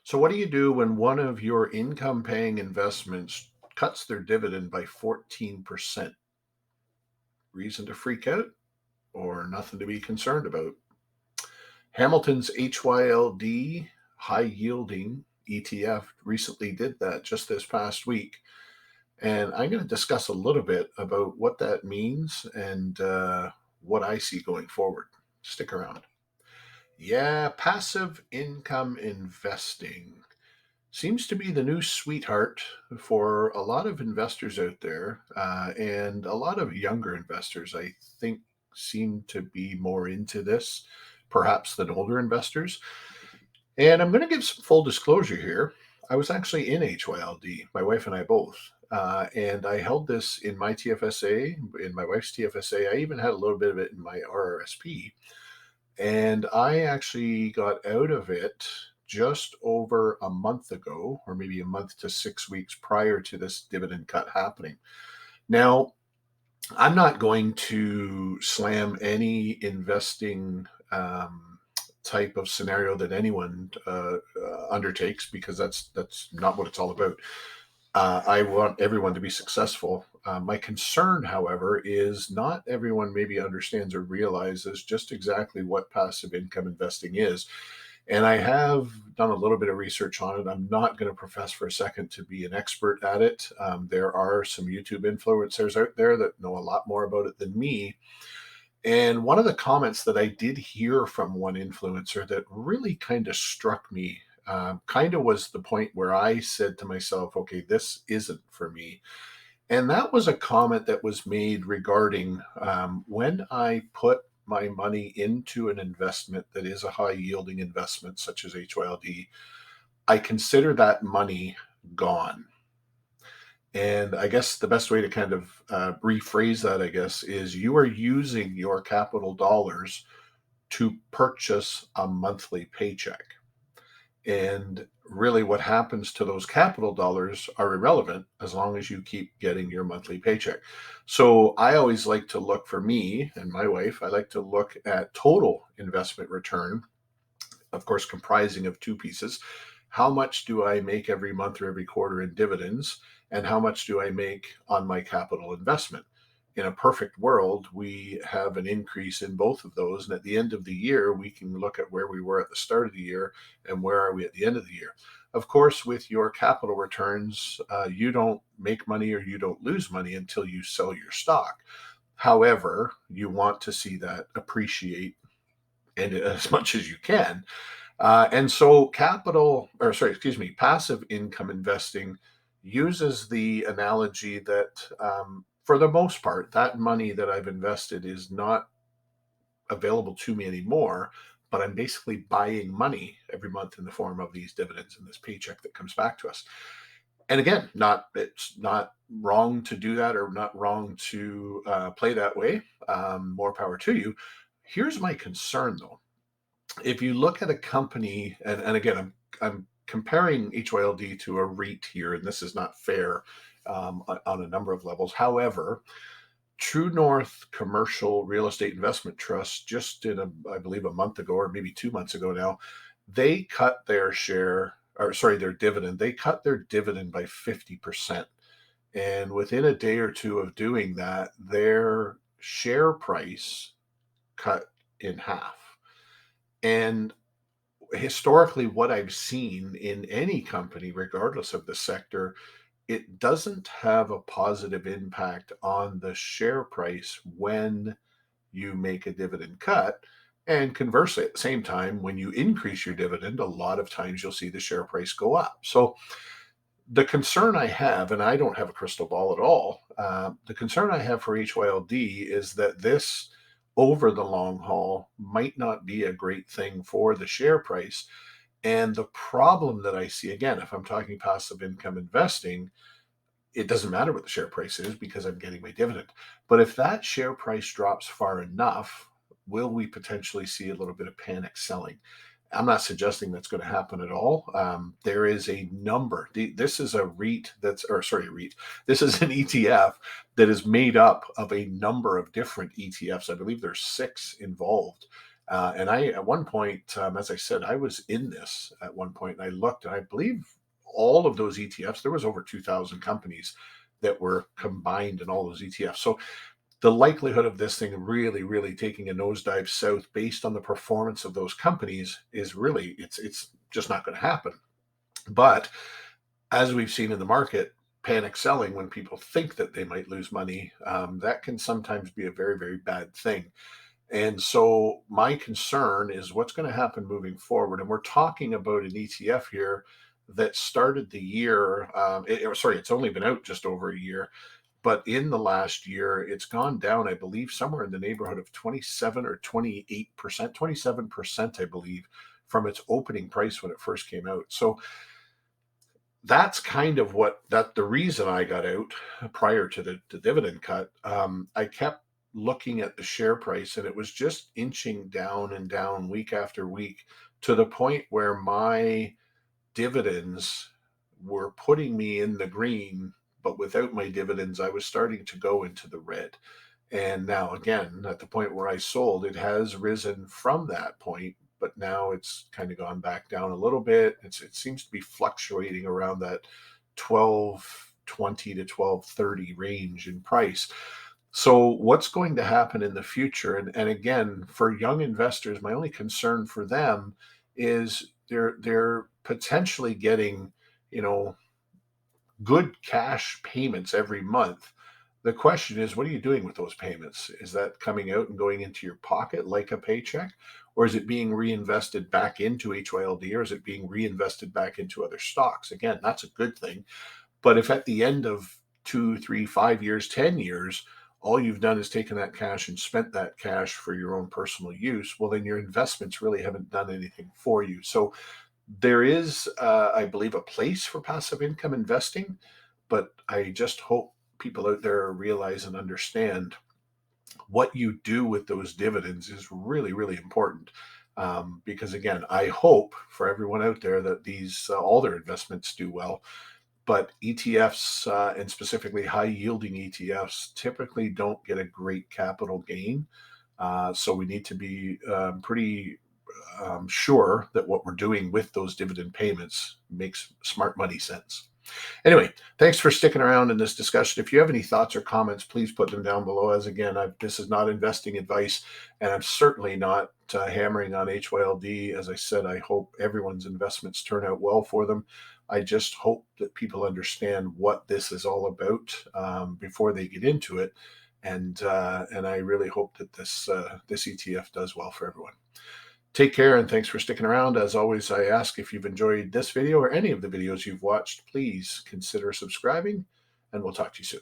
So, what do you do when one of your income paying investments cuts their dividend by 14%? Reason to freak out or nothing to be concerned about? Hamilton's HYLD high yielding ETF recently did that just this past week. And I'm going to discuss a little bit about what that means and what I see going forward. Stick around. Yeah, passive income investing seems to be the new sweetheart for a lot of investors out there, and a lot of younger investors, I think, seem to be more into this, perhaps than older investors. And I'm going to give some full disclosure here. I was actually in HYLD, my wife and I both. And I held this in my TFSA, in my wife's TFSA. I even had a little bit of it in my RRSP. And I actually got out of it just over a month ago, or maybe a month to 6 weeks prior to this dividend cut happening. Now, I'm not going to slam any investing type of scenario that anyone undertakes, because that's not what it's all about. I want everyone to be successful. My concern, however, is not everyone maybe understands or realizes just exactly what passive income investing is. And I have done a little bit of research on it. I'm not going to profess for a second to be an expert at it. There are some YouTube influencers out there that know a lot more about it than me. And one of the comments that I did hear from one influencer that really kind of struck me, kind of was the point where I said to myself, okay, this isn't for me. And that was a comment that was made regarding when I put my money into an investment that is a high yielding investment, such as HYLD, I consider that money gone. And I guess the best way to kind of rephrase that, I guess, is you are using your capital dollars to purchase a monthly paycheck. And really, what happens to those capital dollars are irrelevant as long as you keep getting your monthly paycheck. So I always like to look, for me and my wife, I like to look at total investment return, of course, comprising of two pieces. How much do I make every month or every quarter in dividends? And how much do I make on my capital investment? In a perfect world, we have an increase in both of those. And at the end of the year, we can look at where we were at the start of the year and where are we at the end of the year. Of course, with your capital returns, you don't make money or you don't lose money until you sell your stock. However, you want to see that appreciate and as much as you can. And so passive income investing uses the analogy that, for the most part, that money that I've invested is not available to me anymore, but I'm basically buying money every month in the form of these dividends and this paycheck that comes back to us. And again, it's not wrong to do that or not wrong to play that way. More power to you. Here's my concern, though. If you look at a company, and again, I'm comparing HYLD to a REIT here, and this is not fair on a number of levels. However, True North Commercial Real Estate Investment Trust just did, I believe, a month ago or maybe 2 months ago now, they cut their share, or sorry, their dividend. They cut their dividend by 50%. And within a day or two of doing that, their share price cut in half. And historically, what I've seen in any company, regardless of the sector, it doesn't have a positive impact on the share price when you make a dividend cut. And conversely, at the same time, when you increase your dividend, a lot of times you'll see the share price go up. So the concern I have, and I don't have a crystal ball at all, the concern I have for HYLD is that this, over the long haul, might not be a great thing for the share price. And the problem that I see, again, if I'm talking passive income investing, it doesn't matter what the share price is because I'm getting my dividend. But if that share price drops far enough, will we potentially see a little bit of panic selling? I'm not suggesting that's going to happen at all. There is a number. This is a REIT that's, or sorry, a REIT. This is an ETF that is made up of a number of different ETFs. I believe there's 6 involved. And I, at one point, as I said, I was in this at one point, and I looked, and I believe all of those ETFs, there was over 2,000 companies that were combined in all those ETFs. So the likelihood of this thing really, really taking a nosedive south based on the performance of those companies is really, it's just not going to happen. But as we've seen in the market, panic selling when people think that they might lose money, that can sometimes be a very, very bad thing. And so my concern is what's going to happen moving forward. And we're talking about an ETF here that started the year, sorry, it's only been out just over a year, but in the last year, it's gone down, I believe, somewhere in the neighborhood of 27 or 28%, 27%, I believe, from its opening price when it first came out. So that's kind of the reason I got out prior to the dividend cut. I kept looking at the share price, and it was just inching down and down week after week to the point where my dividends were putting me in the green, but without my dividends, I was starting to go into the red. And now, again, at the point where I sold, it has risen from that point, but now it's kind of gone back down a little bit. It seems to be fluctuating around that 12.20 to 12.30 range in price. So, what's going to happen in the future? And again, for young investors, my only concern for them is they're potentially getting, you know, good cash payments every month. The question is, what are you doing with those payments? Is that coming out and going into your pocket like a paycheck? Or is it being reinvested back into HYLD, or is it being reinvested back into other stocks? Again, that's a good thing. But if at the end of 2, 3, 5 years, 10 years, all you've done is taken that cash and spent that cash for your own personal use, well, then your investments really haven't done anything for you. So there is, I believe, a place for passive income investing, but I just hope people out there realize and understand what you do with those dividends is really, really important. Because again, I hope for everyone out there that these all their investments do well. But ETFs, and specifically high yielding ETFs, typically don't get a great capital gain. So we need to be pretty sure that what we're doing with those dividend payments makes smart money sense. Anyway, thanks for sticking around in this discussion. If you have any thoughts or comments, please put them down below. As again, this is not investing advice, and I'm certainly not hammering on HYLD. As I said, I hope everyone's investments turn out well for them. I just hope that people understand what this is all about before they get into it, and I really hope that this ETF does well for everyone. Take care, and thanks for sticking around. As always, I ask if you've enjoyed this video or any of the videos you've watched, please consider subscribing, and we'll talk to you soon.